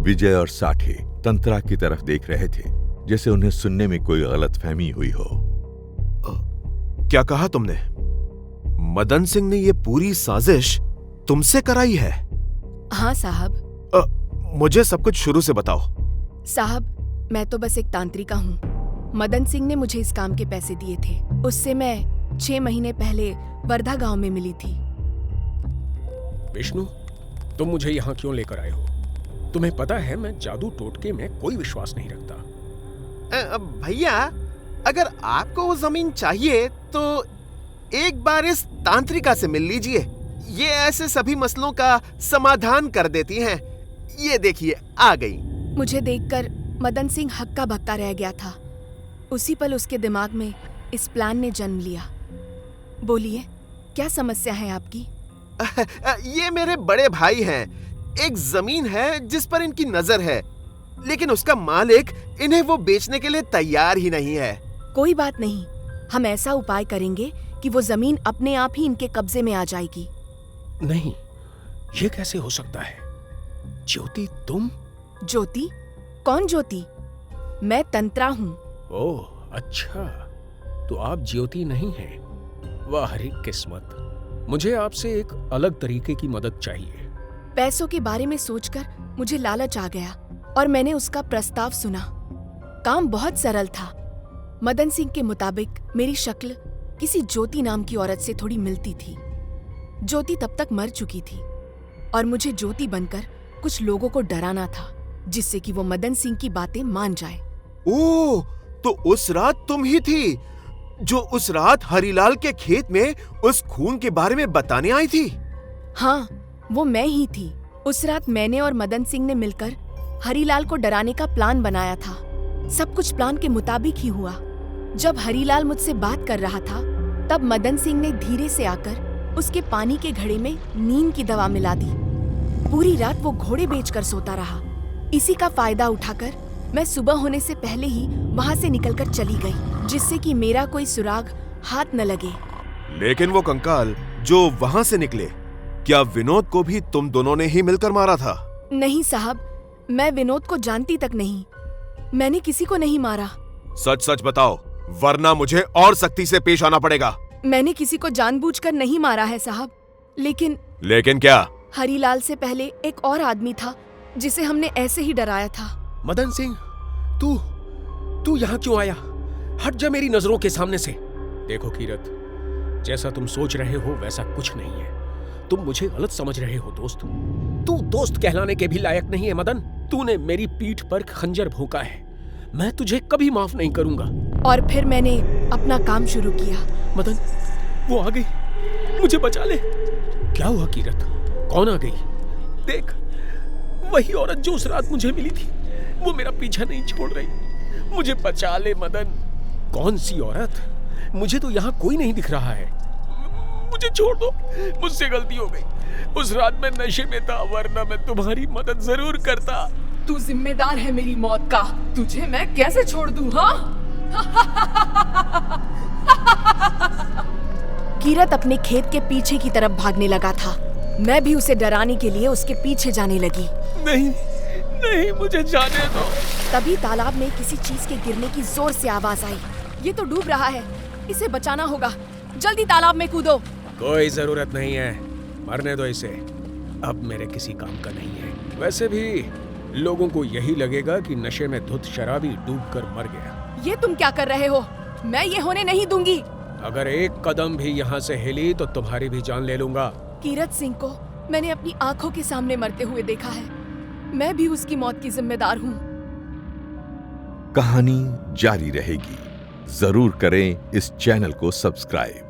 विजय और साठे तंत्रा की तरफ देख रहे थे, जैसे उन्हें सुनने में कोई गलतफहमी हुई हो। क्या कहा तुमने? मदन सिंह ने ये पूरी साजिश तुमसे कराई है? हाँ साहब। मुझे सब कुछ शुरू से बताओ। साहब, मैं तो बस एक तांत्रिका हूँ। मदन सिंह ने मुझे इस काम के पैसे दिए थे। उससे मैं 6 महीने पहले वर्धा गांव में मिली थी। विष्णु, तुम मुझे यहाँ क्यों लेकर आए हो? तुम्हें पता है मैं जादू टोटके में कोई विश्वास नहीं रखता। भैया, अगर आपको वो जमीन चाहिए तो एक बार इस तांत्रिका से मिल लीजिए। ये ऐसे सभी मसलों का समाधान कर देती हैं। ये देखिए, आ गई। मुझे देखकर मदन सिंह हक्का बक्का रह गया था। उसी पल उसके दिमाग में इस प्लान ने जन्म लिया। बोलिए, क्या समस्या है आपकी? ये मेरे बड़े भाई हैं। एक जमीन है जिस पर इनकी नजर है, लेकिन उसका मालिक इन्हें वो बेचने के लिए तैयार ही नहीं है। कोई बात नहीं, हम ऐसा उपाय करेंगे कि वो जमीन अपने आप ही इनके कब्जे में आ जाएगी। नहीं, ये कैसे हो सकता है? ज्योति, तुम? ज्योति? कौन ज्योति? मैं तंत्रा हूँ। ओह अच्छा, तो आप ज्योति नहीं हैं। वाह हरी किस्मत। मुझे आपसे एक अलग तरीके की मदद चाहिए। पैसों के बारे में सोचकर मुझे लालच आ गया और मैंने उसका प्रस्ताव सुना। काम बहुत सरल था। मदन सिंह के मुताबिक मेरी शक्ल किसी ज्योति नाम की औरत से थोड़ी मिलती थी। ज्योति तब तक मर चुकी थी और मुझे ज्योति बनकर कुछ लोगों को डराना था, जिससे कि वो मदन सिंह की बातें मान जाए। ओह, तो उस रात तुम ही थी जो उस रात हरीलाल के खेत में उस खून के बारे में बताने आई थी? हाँ, वो मैं ही थी। उस रात मैंने और मदन सिंह ने मिलकर हरीलाल को डराने का प्लान बनाया था। सब कुछ प्लान के मुताबिक ही हुआ। जब हरीलाल मुझसे बात कर रहा था, तब मदन सिंह ने धीरे से आकर उसके पानी के घड़े में नींद की दवा मिला दी। पूरी रात वो घोड़े बेचकर सोता रहा। इसी का फायदा उठाकर मैं सुबह होने से पहले ही वहाँ से निकलकर चली गई, जिससे कि मेरा कोई सुराग हाथ न लगे। लेकिन वो कंकाल जो वहाँ से निकले, क्या विनोद को भी तुम दोनों ने ही मिलकर मारा था? नहीं साहब, मैं विनोद को जानती तक नहीं। मैंने किसी को नहीं मारा। सच सच बताओ, वरना मुझे और सख्ती से पेश आना पड़ेगा। मैंने किसी को जानबूझकर नहीं मारा है साहब। लेकिन क्या? हरीलाल से पहले एक और आदमी था जिसे हमने ऐसे ही डराया था। मदन सिंह, तू यहाँ क्यों आया? हट जा मेरी नजरों के सामने से। देखो कीरत, जैसा तुम सोच रहे हो वैसा कुछ नहीं है। तुम मुझे गलत समझ रहे हो दोस्त। तू दोस्त कहलाने के भी लायक नहीं है मदन। तूने मेरी पीठ पर खंजर भोंका है। मैं तुझे कभी माफ नहीं करूंगा। और फिर मैंने अपना काम शुरू किया। मदन, वो आ गई, मुझे बचा ले। क्या हुआ कीरत? कौन आ गई? देख, वही औरत जो उस रात मुझे मिली थी, वो मेरा पीछा नहीं छोड़ रही। मुझे बचा ले मदन। कौन सी औरत? मुझे तो यहाँ कोई नहीं दिख रहा है। मुझे छोड़ दो, मुझसे गलती हो गई। उस रात मैं नशे में था, वरना मैं तुम्हारी मदद जरूर करता। तू जिम्मेदार है मेरी मौत का। तुझे मैं कैसे छोड़ दूं? हाँ? कीरत अपने खेत के पीछे की तरफ भागने लगा था। मैं भी उसे डराने के लिए उसके पीछे जाने लगी। नहीं नहीं, मुझे जाने दो। तभी तालाब में किसी चीज के गिरने की जोर से आवाज आई। ये तो डूब रहा है, इसे बचाना होगा। जल्दी तालाब में कूदो। कोई जरूरत नहीं है, मरने दो इसे। अब मेरे किसी काम का नहीं है। वैसे भी लोगों को यही लगेगा कि नशे में धुत शराबी डूबकर मर गया। ये तुम क्या कर रहे हो? मैं ये होने नहीं दूंगी। अगर एक कदम भी यहाँ से हिली तो तुम्हारी भी जान ले लूंगा। कीरत सिंह को मैंने अपनी आंखों के सामने मरते हुए देखा है। मैं भी उसकी मौत की जिम्मेदार हूँ। कहानी जारी रहेगी। जरूर करें इस चैनल को सब्सक्राइब।